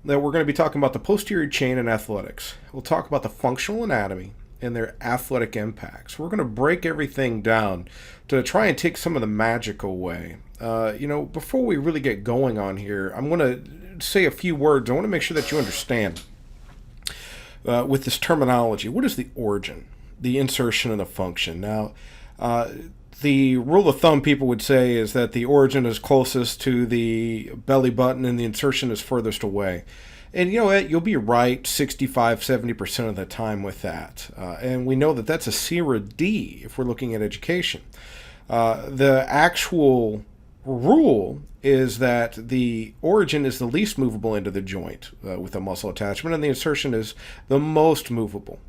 that we're going to be talking about the posterior chain in athletics. We'll talk about the functional anatomy and their athletic impacts. We're going to break everything down to try and take some of the magic away. Before we really get going on here, I'm going to say a few words. I want to make sure that you understand with this terminology. What is the origin, the insertion, and the function? Now, the rule of thumb people would say is that the origin is closest to the belly button and the insertion is furthest away. And you know what? You'll be right 65, 70% of the time with that. And we know that that's a C or a D if we're looking at education. The actual rule is that the origin is the least movable into the joint with a muscle attachment, and the insertion is the most movable.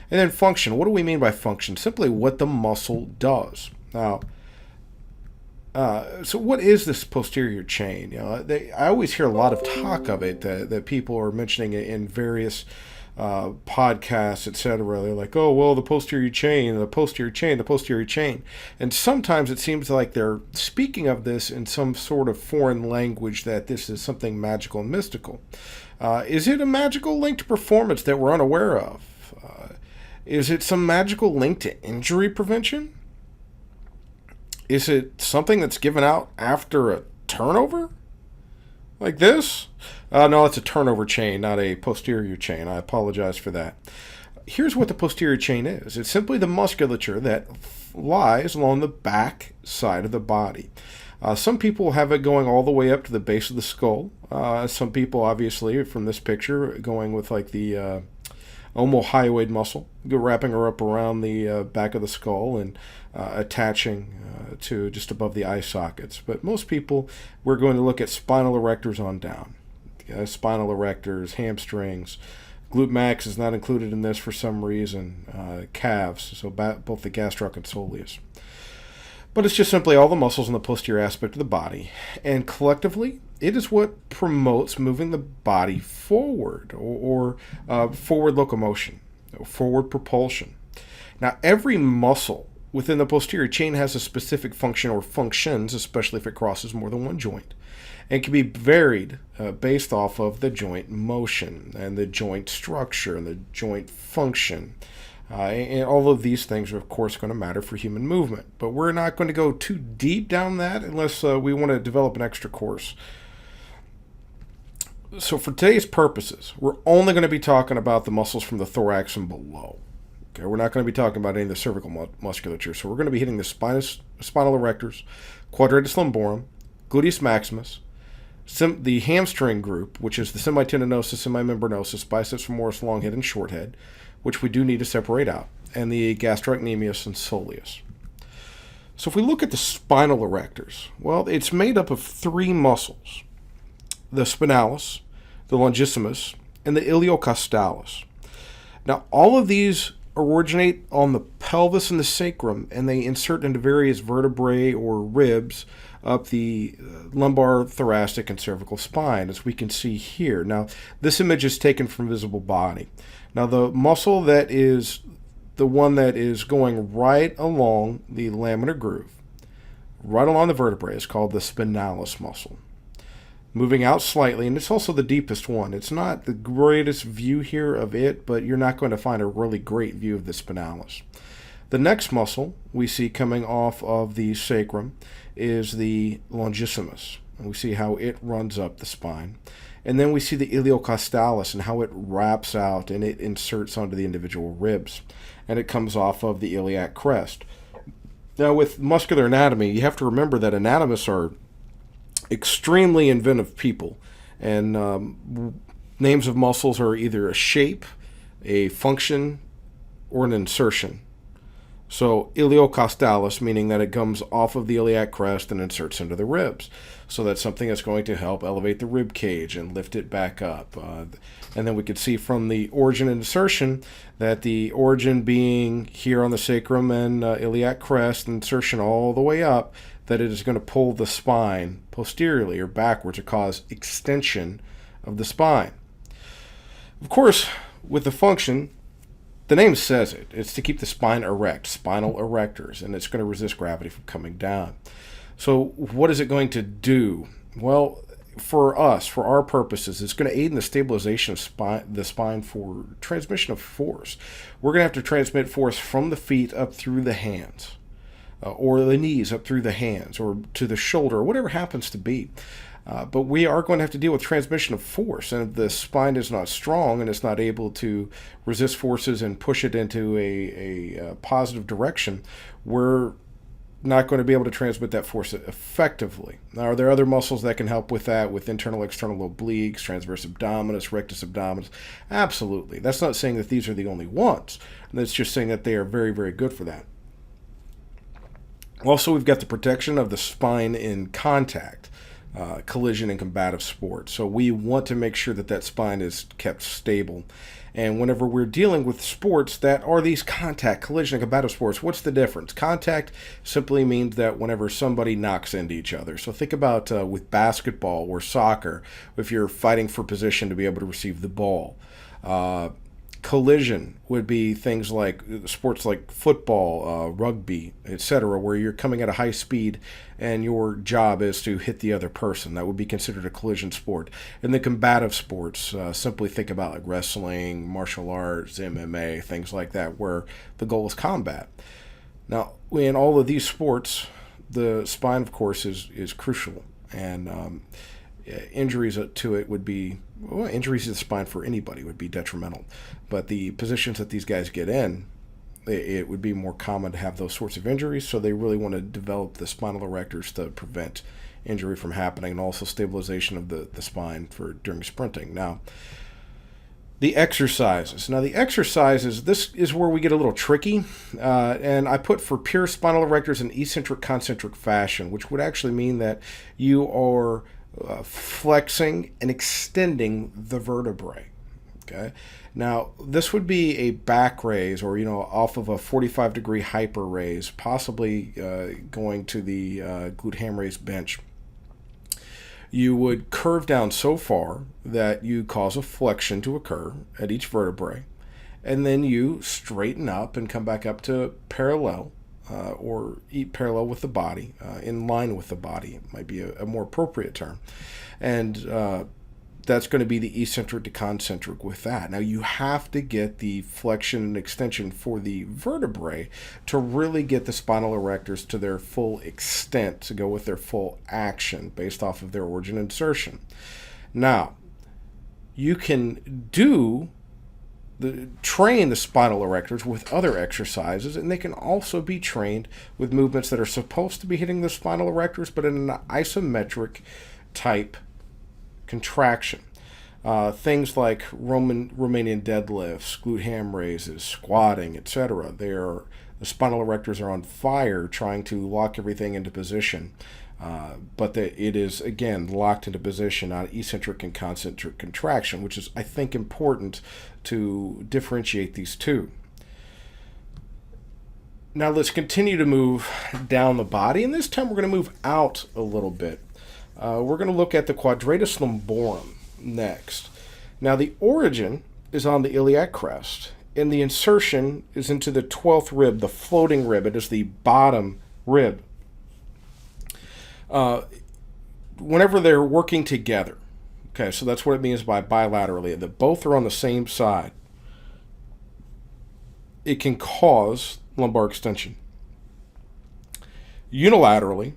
And then function. What do we mean by function? Simply what the muscle does. Now, so what is this posterior chain? I always hear a lot of talk of it that people are mentioning it in various podcasts, etc. They're like, oh, well, the posterior chain, the posterior chain, the posterior chain. And sometimes it seems like they're speaking of this in some sort of foreign language, that this is something magical and mystical. Is it a magical link to performance that we're unaware of? Is it some magical link to injury prevention? Is it something that's given out after a turnover? Like this? No, it's a turnover chain, not a posterior chain. I apologize for that. Here's what the posterior chain is. It's simply the musculature that lies along the back side of the body. Some people have it going all the way up to the base of the skull. Some people, obviously, from this picture, going with like the omohyoid muscle, wrapping her up around the back of the skull and attaching to just above the eye sockets. But most people, we're going to look at spinal erectors on down. Spinal erectors, hamstrings. Glute max is not included in this for some reason. Calves, so both the gastroc and soleus. But it's just simply all the muscles in the posterior aspect of the body. And collectively, it is what promotes moving the body forward, or forward locomotion, or forward propulsion. Now, every muscle within the posterior chain has a specific function or functions, especially if it crosses more than one joint, and can be varied based off of the joint motion and the joint structure and the joint function. And all of these things are, of course, going to matter for human movement. But we're not going to go too deep down that unless we want to develop an extra course. So for today's purposes, we're only going to be talking about the muscles from the thorax and below. Okay, we're not going to be talking about any of the cervical musculature. So we're going to be hitting the spinal erectors, quadratus lumborum, gluteus maximus, the hamstring group, which is the semitendinosus, semimembranosus, biceps femoris, long head, and short head, which we do need to separate out, and the gastrocnemius and soleus. So if we look at the spinal erectors, well, it's made up of three muscles: the spinalis, the longissimus, and the iliocostalis. Now, all of these originate on the pelvis and the sacrum, and they insert into various vertebrae or ribs up the lumbar, thoracic, and cervical spine, as we can see here. Now, this image is taken from visible body. Now, the muscle that is the one that is going right along the laminar groove, right along the vertebrae, is called the spinalis muscle. Moving out slightly, and it's also the deepest one. It's not the greatest view here of it, but you're not going to find a really great view of the spinalis. The next muscle we see coming off of the sacrum is the longissimus, and we see how it runs up the spine. And then we see the iliocostalis and how it wraps out and it inserts onto the individual ribs, and it comes off of the iliac crest. Now, with muscular anatomy, you have to remember that anatomists are extremely inventive people, and names of muscles are either a shape, a function, or an insertion. So iliocostalis, meaning that it comes off of the iliac crest and inserts into the ribs. So that's something that's going to help elevate the rib cage and lift it back up. And then we could see from the origin and insertion that the origin being here on the sacrum and iliac crest, insertion all the way up, that it is going to pull the spine posteriorly or backwards to cause extension of the spine. Of course, with the function, the name says it. It's to keep the spine erect, spinal erectors, and it's going to resist gravity from coming down. So what is it going to do? Well, for us, for our purposes, it's going to aid in the stabilization of the spine for transmission of force. We're going to have to transmit force from the feet up through the hands, or the knees up through the hands, or to the shoulder, or whatever happens to be. But we are going to have to deal with transmission of force. And if the spine is not strong and it's not able to resist forces and push it into a positive direction, we're not going to be able to transmit that force effectively. Now, are there other muscles that can help with that, with internal, external obliques, transverse abdominis, rectus abdominis? Absolutely. That's not saying that these are the only ones. That's just saying that they are very, very good for that. Also, we've got the protection of the spine in contact, collision and combative sports. So we want to make sure that that spine is kept stable. And whenever we're dealing with sports that are these contact, collision, and combative sports, what's the difference? Contact simply means that whenever somebody knocks into each other. So think about with basketball or soccer, if you're fighting for position to be able to receive the ball. Collision would be things like sports like football, rugby, etc., where you're coming at a high speed and your job is to hit the other person. That would be considered a collision sport. And the combative sports, simply think about like wrestling, martial arts, MMA, things like that, where the goal is combat. Now, in all of these sports, the spine, of course, is crucial. And injuries to it would be, well, injuries to the spine for anybody would be detrimental. But the positions that these guys get in, it would be more common to have those sorts of injuries. So they really want to develop the spinal erectors to prevent injury from happening, and also stabilization of the spine for during sprinting. Now, the exercises. Now, the exercises, this is where we get a little tricky. And I put for pure spinal erectors in eccentric concentric fashion, which would actually mean that you are flexing and extending the vertebrae. Okay. Now, this would be a back raise, or off of a 45-degree hyper raise, possibly going to the glute ham raise bench. You would curve down so far that you cause a flexion to occur at each vertebrae, and then you straighten up and come back up to parallel. Or eat parallel with the body, in line with the body might be a more appropriate term. And that's going to be the eccentric to concentric with that. Now, you have to get the flexion and extension for the vertebrae to really get the spinal erectors to their full extent, to go with their full action based off of their origin insertion. Now, you can train the spinal erectors with other exercises, and they can also be trained with movements that are supposed to be hitting the spinal erectors, but in an isometric type contraction. Things like Romanian deadlifts, glute ham raises, squatting, etc. The spinal erectors are on fire trying to lock everything into position. But it is, again, locked into position on eccentric and concentric contraction, which is, I think, important to differentiate these two. Now let's continue to move down the body, and this time we're going to move out a little bit. We're going to look at the quadratus lumborum next. Now the origin is on the iliac crest, and the insertion is into the 12th rib, the floating rib. It is the bottom rib. Whenever they're working together, okay, so that's what it means by bilaterally, that both are on the same side, it can cause lumbar extension. Unilaterally,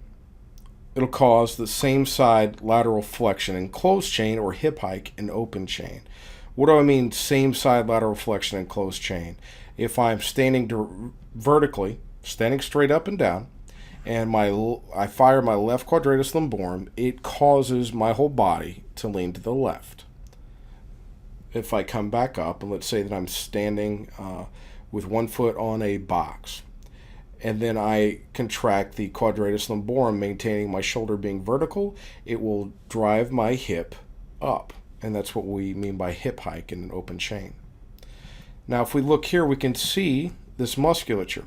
it'll cause the same side lateral flexion in closed chain or hip hike in open chain. What do I mean same side lateral flexion in closed chain? If I'm standing vertically, standing straight up and down, and I fire my left quadratus lumborum, it causes my whole body to lean to the left. If I come back up, and let's say that I'm standing with one foot on a box, and then I contract the quadratus lumborum, maintaining my shoulder being vertical, it will drive my hip up. And that's what we mean by hip hike in an open chain. Now, if we look here, we can see this musculature.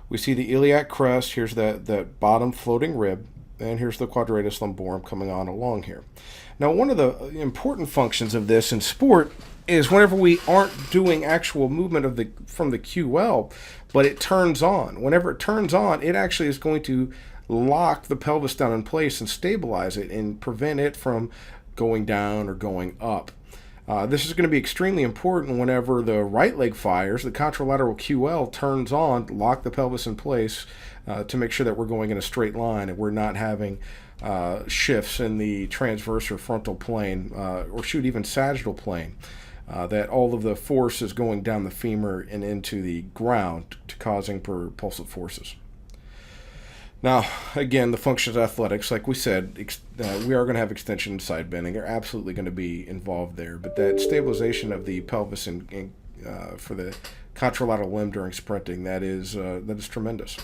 We see the iliac crest, here's that bottom floating rib, and here's the quadratus lumborum coming on along here. Now, one of the important functions of this in sport is whenever we aren't doing actual movement from the QL, but it turns on. Whenever it turns on, it actually is going to lock the pelvis down in place and stabilize it and prevent it from going down or going up. This is going to be extremely important whenever the right leg fires, the contralateral QL turns on, lock the pelvis in place to make sure that we're going in a straight line and we're not having shifts in the transverse or frontal plane, or shoot, even sagittal plane. That all of the force is going down the femur and into the ground, to causing propulsive forces. Now, again, the functions of athletics, like we said, we are going to have extension and side bending. They're absolutely going to be involved there. But that stabilization of the pelvis for the contralateral limb during sprinting, that is tremendous.